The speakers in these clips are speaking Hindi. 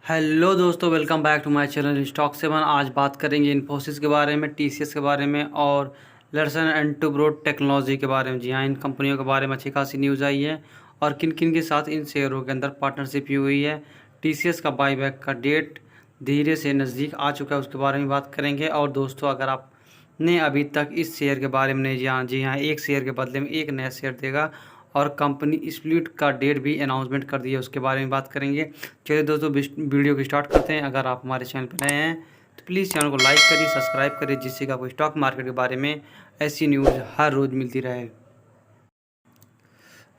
हेलो दोस्तों, welcome back to my channel stock 7। आज बात करेंगे इन्फोसिस के बारे में, टीसीएस के बारे में और लर्सन एंड टुब्रो टेक्नोलॉजी के बारे में। जी हाँ, इन कंपनियों के बारे में अच्छी खासी न्यूज़ आई है और किन किन के साथ इन शेयरों के अंदर पार्टनरशिप हुई है। टीसीएस का बाईबैक का डेट धीरे से नज़दीक आ चुका है, उसके बारे में बात करेंगे। और दोस्तों, अगर आपने अभी तक इस शेयर के बारे में नहीं जाना, जी हाँ, एक शेयर के बदले में एक नया शेयर देगा और कंपनी स्प्लिट का डेट भी अनाउंसमेंट कर दी है, उसके बारे में बात करेंगे। चलिए दोस्तों, वीडियो को स्टार्ट करते हैं। अगर आप हमारे चैनल पर नए हैं तो प्लीज़ चैनल को लाइक करिए, सब्सक्राइब करिए, जिससे कि आपको स्टॉक मार्केट के बारे में ऐसी न्यूज़ हर रोज़ मिलती रहे।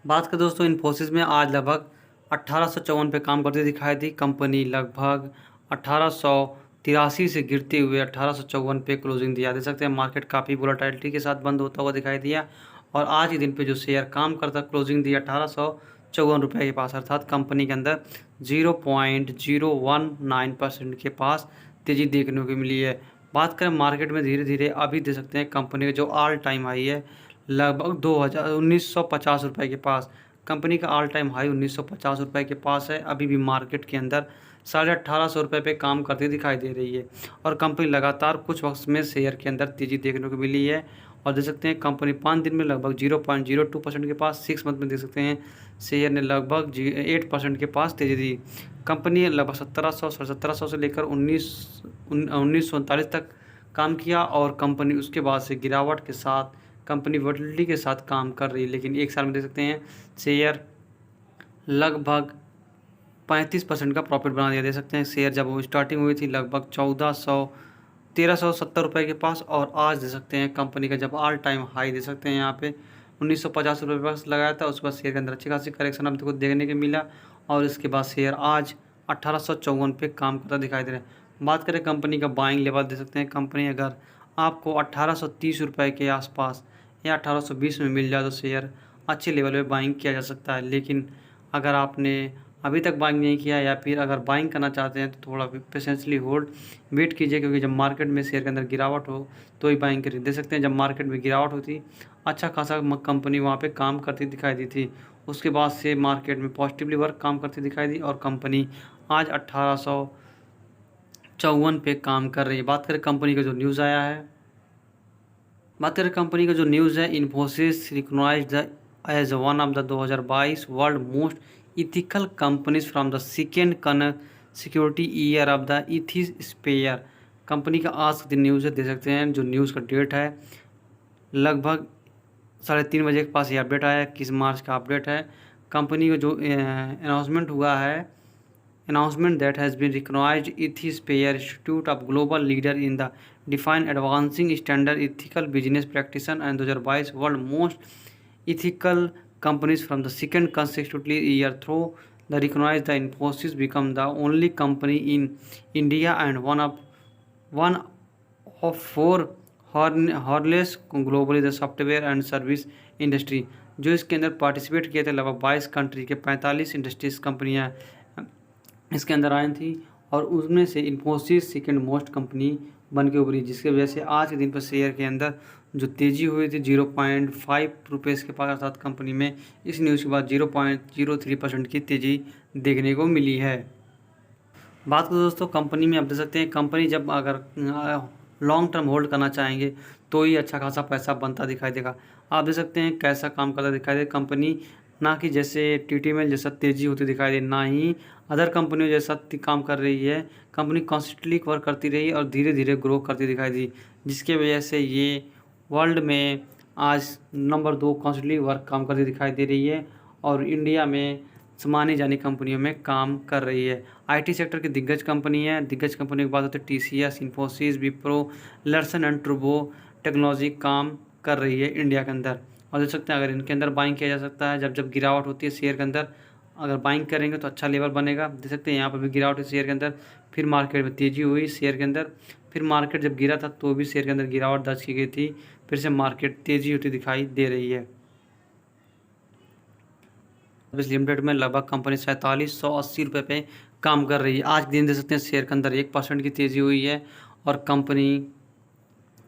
बात करें दोस्तों, इन्फोसिस में आज लगभग 1854 पे काम करती दिखाई दी। कंपनी लगभग 1883 से गिरते हुए 1854 पे क्लोजिंग दिया। दे सकते हैं मार्केट काफ़ी वोलेटिलिटी के साथ बंद होता हुआ दिखाई दिया और आज के दिन पे जो शेयर काम करता क्लोजिंग दिया 1854 रुपये के पास, अर्थात कंपनी के अंदर 0.019% के पास तेज़ी देखने को मिली है। बात करें मार्केट में धीरे धीरे अभी दे सकते हैं कंपनी का जो ऑल टाइम हाई है लगभग 1950 रुपये के पास। कंपनी का ऑल टाइम हाई 1950 रुपये के पास है। अभी भी मार्केट के अंदर 1850 रुपये पे काम करती दिखाई दे रही है और कंपनी लगातार कुछ वक्त में शेयर के अंदर तेज़ी देखने को मिली है। और देख सकते हैं कंपनी 5 दिन में लगभग 0.02% के पास, 6 मंथ में देख सकते हैं शेयर ने लगभग 8% के पास तेज़ी दी। कंपनी लगभग 1700 से लेकर 1939 तक काम किया और कंपनी उसके बाद से गिरावट के साथ कंपनी वोलेटिलिटी के साथ काम कर रही है, लेकिन एक साल में देख सकते हैं शेयर लगभग 35% का प्रॉफिट बना दिया। दे सकते हैं शेयर जब वो स्टार्टिंग हुई थी लगभग 1370 रुपये के पास और आज दे सकते हैं कंपनी का जब ऑल टाइम हाई दे सकते हैं यहाँ पे 1950 रुपये के पास लगाया था। उसके बाद शेयर के अंदर अच्छी खासी करेक्शन हमको देखने को मिला और इसके बाद शेयर आज 1854 पे काम करता दिखाई दे रहा है। बात करें कंपनी का बाइंग लेवल, दे सकते हैं कंपनी अगर आपको 1830 रुपये के आसपास या 1820 में मिल जाए तो शेयर अच्छे लेवल पे बाइंग किया जा सकता है। लेकिन अगर आपने अभी तक बाइंग नहीं किया या फिर अगर बाइंग करना चाहते हैं तो थोड़ा पेशेंसली होल्ड वेट कीजिए, क्योंकि जब मार्केट में शेयर के अंदर गिरावट हो तो ही बाइंग करिए। दे सकते हैं जब मार्केट में गिरावट होती अच्छा खासा कंपनी वहाँ पे काम करती दिखाई दी थी, उसके बाद से मार्केट में पॉजिटिवली वर्क काम करती दिखाई दी और कंपनी आज 1854 पे काम कर रही है। बात करें कंपनी का जो न्यूज़ आया है, बात करें कंपनी का जो न्यूज़ है, Infosys recognised as one of the 2022 world most ethical companies from the second security year of the Ethisphere. Company का आज का दिन न्यूज़ है, दे सकते हैं जो न्यूज़ का डेट है लगभग 3:30 बजे के पास ये अपडेट आया। 21 मार्च का अपडेट है। कंपनी का जो अनाउंसमेंट हुआ है, announcement that has been recognized Ethisphere Institute of Global Leader in the Define Advancing Standard Ethical Business Practice and 2022 World Most Ethical Companies from the second consecutive year through the recognized the Infosys become the only company in India and one of four हॉर्लेस globally the software and service industry. जो इसके अंदर पार्टिसिपेट किए थे लगभग 22 कंट्री के 45 इंडस्ट्रीज कंपनियां इसके अंदर आई थी और उसमें से इन्फोसिस सेकेंड मोस्ट कंपनी बन के उभरी, जिसकी वजह से आज के दिन पर शेयर के अंदर जो तेज़ी हुई थी 0.5 रुपीज़ के पास, अर्थात कंपनी में इस न्यूज़ के बाद 0.03% की तेज़ी देखने को मिली है। बात करें दोस्तों कंपनी में, आप देख सकते हैं कंपनी जब अगर लॉन्ग टर्म होल्ड करना चाहेंगे तो ही अच्छा खासा पैसा बनता दिखाई देगा। आप देख सकते हैं कैसा काम करता दिखाई दे कंपनी, ना कि जैसे टीटीएमएल जैसा तेज़ी होती दिखाई दे, ना ही अदर कंपनियों जैसा काम कर रही है। कंपनी कॉन्स्टेंटली वर्क करती रही और धीरे धीरे ग्रो करती दिखाई दी, जिसके वजह से ये वर्ल्ड में आज नंबर 2 कॉन्स्टेंटली वर्क काम करती दिखाई दे रही है और इंडिया में मानी जानी कंपनियों में काम कर रही है। आईटी सेक्टर की दिग्गज कंपनी है। दिग्गज कंपनी की बात होती है टीसीएस, इन्फोसिस, विप्रो, लर्सन एंड टुब्रो टेक्नोलॉजी काम कर रही है इंडिया के अंदर। और देख सकते हैं अगर इनके अंदर बाइंग किया जा सकता है, जब गिरावट होती है शेयर के अंदर अगर बाइंग करेंगे तो अच्छा लेवल बनेगा। देख सकते हैं यहाँ पर भी गिरावट है शेयर के अंदर, फिर मार्केट में तेज़ी हुई शेयर के अंदर, फिर मार्केट जब गिरा था तो भी शेयर के अंदर गिरावट दर्ज की गई थी, फिर से मार्केट तेज़ी होती दिखाई दे रही है। लिमिटेड में लगभग कंपनी 4780 रुपये पे काम कर रही है। आज दिन दे सकते हैं शेयर के अंदर 1% की तेज़ी हुई है और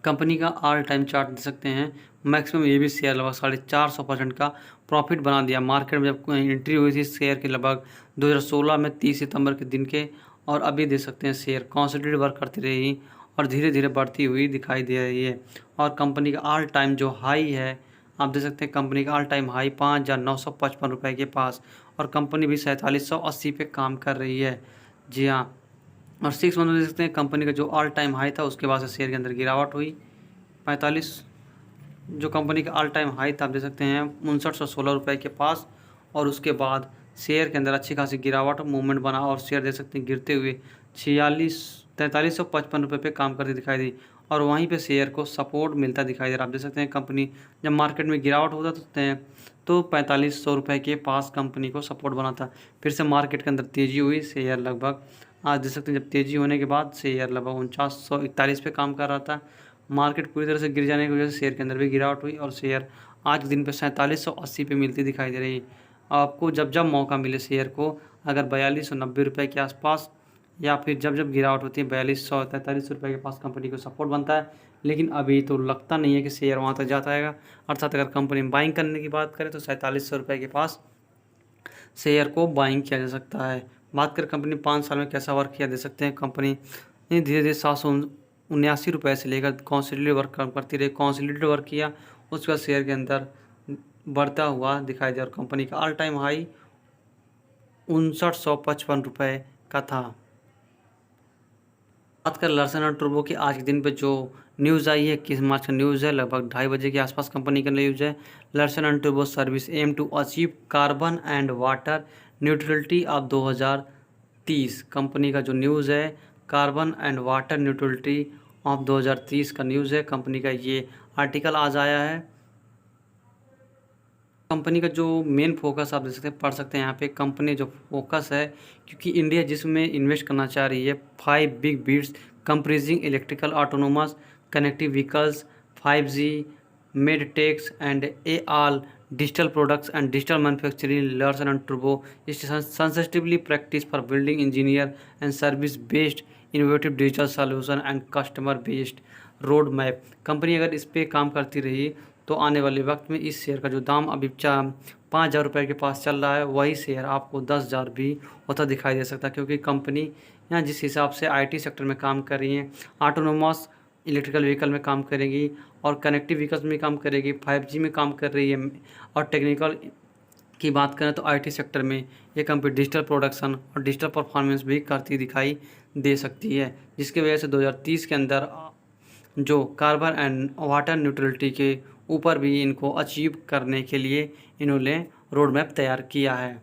कंपनी का ऑल टाइम चार्ट दे सकते हैं। मैक्सिमम ये भी शेयर लगभग 450% का प्रॉफिट बना दिया। मार्केट में जब एंट्री हुई थी शेयर के लगभग 2016 में 30 सितंबर के दिन के और अभी देख सकते हैं शेयर कॉन्स्टेंटली वर्क करती रही और धीरे धीरे बढ़ती हुई दिखाई दे रही है। और कंपनी का ऑल टाइम जो हाई है, आप देख सकते हैं कंपनी का ऑल टाइम हाई 5,955 रुपये के पास, और कंपनी भी 4780 पे काम कर रही है। जी हाँ, और 6 मंथ में देख सकते हैं कंपनी का जो ऑल टाइम हाई था उसके बाद से शेयर के अंदर गिरावट हुई 45, जो कंपनी का ऑल टाइम हाई था आप देख सकते हैं 5916 रुपये के पास, और उसके बाद शेयर के अंदर अच्छी खासी गिरावट मूवमेंट बना और शेयर देख सकते हैं गिरते हुए 4355 रुपये पे काम करती दिखाई दी, और वहीं पे शेयर को सपोर्ट मिलता दिखाई दे रहा है। आप देख सकते हैं कंपनी जब मार्केट में गिरावट होता है तो 4500 रुपये के पास कंपनी को सपोर्ट बना था। फिर से मार्केट के अंदर तेज़ी हुई, शेयर लगभग आज देख सकते हैं जब तेज़ी होने के बाद शेयर लगभग 4941 पे काम कर रहा था। मार्केट पूरी तरह से गिर जाने की वजह से शेयर के अंदर भी गिरावट हुई और शेयर आज के दिन पे 4780 पे मिलती दिखाई दे रही है। आपको जब जब मौका मिले शेयर को अगर 4290 रुपये के आसपास, या फिर जब जब गिरावट होती है 4200 4300 रुपये के पास कंपनी को सपोर्ट बनता है, लेकिन अभी तो लगता नहीं है कि शेयर वहाँ तक जाता है। अर्थात अगर कंपनी बाइंग करने की बात करें तो 4700 रुपये के पास शेयर को बाइंग किया जा सकता है। बात करें कंपनी 5 साल में कैसा वर्क किया, दे सकते हैं कंपनी ने धीरे धीरे 779 रुपये से लेकर कॉन्सोलिडेटेड वर्क करती रही, कॉन्सोलिडेटेड वर्क किया, उसके बाद शेयर के अंदर बढ़ता हुआ दिखाई दिया और कंपनी का ऑल टाइम हाई 5955 रुपये का था। बात करें लार्सन एंड टुब्रो की आज के दिन पे जो न्यूज़ आई है, किस मार्च का न्यूज़ है, लगभग 2:30 के आसपास कंपनी का न्यूज़ है। Larsen and Toubro service aim to achieve carbon and water neutrality of 2030, company का जो न्यूज़ है carbon and water neutrality of 2030 का न्यूज़ है। कंपनी का ये आर्टिकल आज आया है। कंपनी का जो मेन फोकस आप देख सकते हैं, पढ़ सकते हैं यहाँ पे कंपनी जो फोकस है, क्योंकि इंडिया जिसमें इन्वेस्ट करना चाह रही है 5 big bets comprising electrical autonomous connective vehicles 5G medtechs and a all digital products and digital manufacturing. Larsen and Toubro sensitively practice for building engineer and service based innovative digital solution and customer based road map. Company अगर इस पर काम करती रही तो आने वाले वक्त में इस शेयर का जो दाम अभी 5,000 रुपये के पास चल रहा है, वही शेयर आपको 10,000 भी होता दिखाई दे सकता है, क्योंकि कंपनी यहाँ जिस हिसाब से आईटी सेक्टर में काम कर रही हैं, ऑटोनोमस इलेक्ट्रिकल व्हीकल में काम करेगी और कनेक्टिव व्हीकल्स में काम करेगी, 5G में काम कर रही है, और टेक्निकल की बात करें तो आईटी सेक्टर में ये कंपनी डिजिटल प्रोडक्शन और डिजिटल परफॉर्मेंस भी करती दिखाई दे सकती है, जिसकी वजह से 2030 के अंदर जो कार्बन एंड वाटर न्यूट्रलिटी के ऊपर भी इनको अचीव करने के लिए इन्होंने रोड मैप तैयार किया है।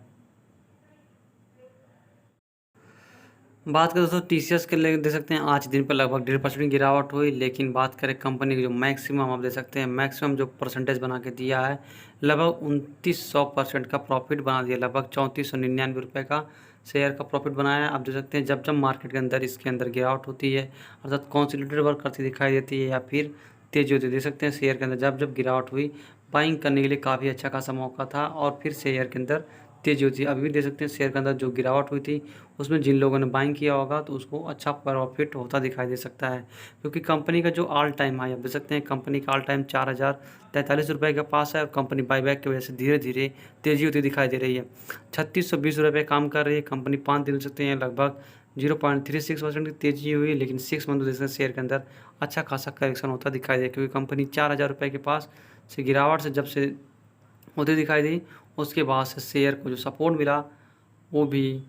बात करें दोस्तों TCS के लिए दे सकते हैं आज दिन पर लगभग 1.5% की गिरावट हुई, लेकिन बात करें कंपनी की जो मैक्सिमम आप दे सकते हैं मैक्सिमम जो परसेंटेज बना के दिया है, लगभग 2900% का प्रॉफिट बना दिया, लगभग 3499 रुपये का शेयर का प्रॉफिट बनाया है। आप देख सकते हैं जब जब मार्केट के अंदर इसके अंदर गिरावट होती है, अर्थात कॉन्सोलिडेटेड वर्क करती दिखाई देती है या फिर तेजी होती है, देख सकते हैं शेयर के अंदर जब जब गिरावट हुई बाइंग करने के लिए काफ़ी अच्छा खासा मौका था और फिर शेयर के अंदर तेजी होती है। अभी भी देख सकते हैं शेयर के अंदर जो गिरावट हुई थी उसमें जिन लोगों ने बाइंग किया होगा तो उसको अच्छा प्रॉफिट होता दिखाई दे सकता है, क्योंकि कंपनी का जो ऑल टाइम हाई आप देख सकते हैं कंपनी का ऑल टाइम 4,043 रुपये के पास है और कंपनी बाईबैक की वजह से धीरे धीरे तेजी होती दिखाई दे रही है। 3620 रुपये काम कर रही है कंपनी, 5 दिन सकते हैं लगभग 0.36% की तेजी हुई, लेकिन 6 मंथ देख शेयर के अंदर अच्छा खासा करेक्शन होता दिखाई दे, क्योंकि कंपनी 4,000 रुपये के पास से गिरावट से जब से होती दिखाई दी उसके बाद से शेयर को जो सपोर्ट मिला वो भी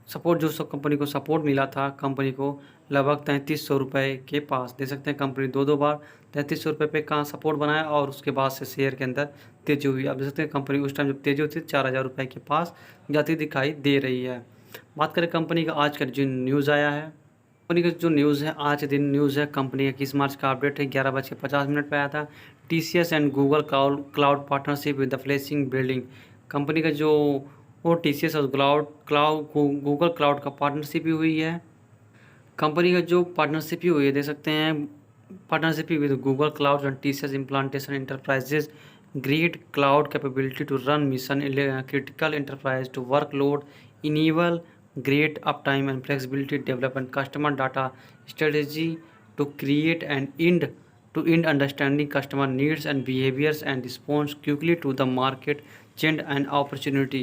सपोर्ट जो कंपनी को सपोर्ट मिला था कंपनी को लगभग 3300 रुपये के पास, दे सकते हैं कंपनी दो बार 3300 रुपये पे का सपोर्ट बनाया और उसके बाद से शेयर के अंदर तेजी हुई। आप देख सकते हैं कंपनी उस टाइम जब तेजी होती है 4,000 रुपये के पास जाती दिखाई दे रही है। बात करें कंपनी का आज का जो न्यूज़ आया है, कंपनी का जो न्यूज़ है आज दिन न्यूज़ है कंपनी का 21 मार्च का अपडेट है, 11:50 पे आया था। TCS and Google cloud partnership with the blessing building. Company का जो वो TCS और गूगल क्लाउड का पार्टनरशिप भी हुई है। कंपनी का जो पार्टनरशिप ही हुई है देख सकते हैं पार्टनरशिप ही with Google cloud and TCS implantation enterprises great cloud capability to run mission critical enterprise to workload enable great uptime and flexibility development customer data strategy to create an end-to-end understanding customer needs and behaviors and response quickly to the market change and opportunity।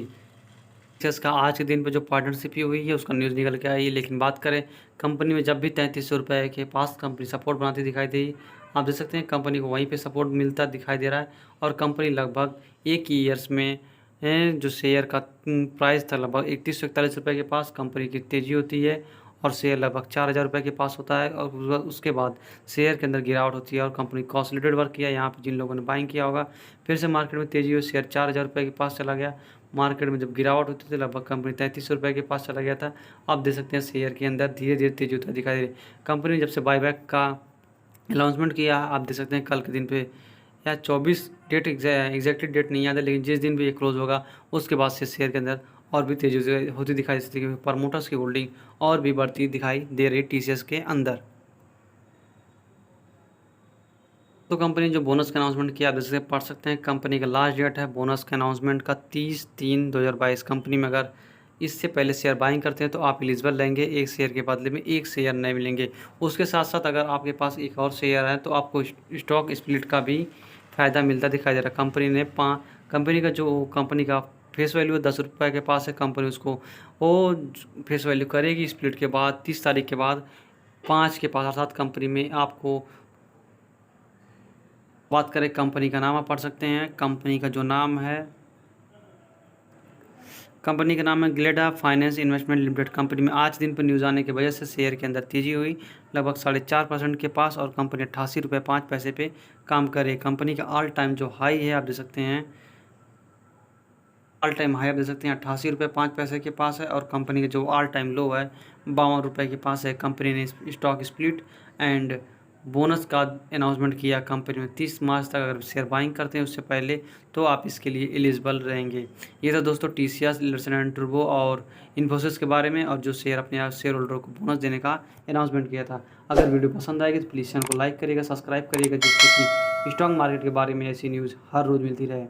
TCS का आज के दिन पे जो पार्टनरशिप ही हुई है उसका न्यूज़ निकल के आई है। लेकिन बात करें कंपनी में, जब भी 3300 रुपये के पास कंपनी सपोर्ट बनाती दिखाई दी, आप देख सकते हैं कंपनी को वहीं पे सपोर्ट मिलता दिखाई दे रहा है। और कंपनी लगभग एक ही ईयर्स में जो शेयर का प्राइस था लगभग 3141 के पास कंपनी की तेज़ी होती है और शेयर लगभग 4000 के पास होता है। और उसके बाद शेयर के अंदर गिरावट होती है और कंपनी कंसोलिडेटेड वर्क किया। यहाँ पे जिन लोगों ने बाइंग किया होगा, फिर से मार्केट में तेज़ी हुई, शेयर 4000 के पास चला गया। मार्केट में जब गिरावट होती थी लगभग कंपनी 3300 के पास चला गया था। आप देख सकते हैं शेयर के अंदर धीरे धीरे तेजी होता दिखाई दे रही। कंपनी ने जब से बाईबैक का अनाउंसमेंट किया, आप देख सकते हैं कल के दिन पे, या 24 डेट एग्जैक्टली डेट नहीं याद है, लेकिन जिस दिन भी ये क्लोज होगा उसके बाद से शेयर के अंदर और भी तेजी होती दिखाई देती है। प्रमोटर्स की होल्डिंग और भी बढ़ती दिखाई दे रही टीसीएस के अंदर। तो कंपनी ने जो बोनस का अनाउंसमेंट किया, आप जैसे पढ़ सकते हैं कंपनी का लास्ट डेट है बोनस के अनाउंसमेंट का 30/3/2022। कंपनी में अगर इससे पहले शेयर बाइंग करते हैं तो आप एलिजिबल रहेंगे, एक शेयर के बदले में एक शेयर नहीं मिलेंगे। उसके साथ साथ अगर आपके पास एक और शेयर है तो आपको स्टॉक स्प्लिट का भी फ़ायदा मिलता दिखाई दे रहा है। कंपनी का जो कंपनी का फेस वैल्यू 10 रुपये के पास है, कंपनी उसको वो फेस वैल्यू करेगी स्प्लिट के बाद 30 तारीख के बाद 5 के पास, अर्थात कंपनी में आपको बात करें कंपनी का नाम आप पढ़ सकते हैं। कंपनी का जो नाम है, कंपनी का नाम है ग्लेडा फाइनेंस इन्वेस्टमेंट लिमिटेड। कंपनी में आज दिन पर न्यूज़ आने की वजह से शेयर के अंदर तेजी हुई लगभग 4.5% के पास और कंपनी 88 रुपये 5 पैसे पे काम करे। कंपनी का ऑल टाइम जो हाई है आप देख सकते हैं, ऑल टाइम हाई आप देख सकते हैं 88 रुपये 5 पैसे के पास है और कंपनी का जो ऑल टाइम लो है 52 रुपये के पास है। कंपनी ने स्टॉक स्प्लिट एंड बोनस का अनाउंसमेंट किया। कंपनी में 30 मार्च तक अगर शेयर बाइंग करते हैं उससे पहले तो आप इसके लिए एलिजिबल रहेंगे। ये था दोस्तों टीसीएस, लार्सन एंड टुब्रो और इन्फोसिस के बारे में, और जो शेयर अपने शेयर होल्डरों को बोनस देने का अनाउंसमेंट किया था। अगर वीडियो पसंद आएगी तो प्लीज़ चैनल को लाइक करिएगा, सब्सक्राइब करिएगा, जिससे कि स्टॉक मार्केट के बारे में ऐसी न्यूज़ हर रोज़ मिलती रहे।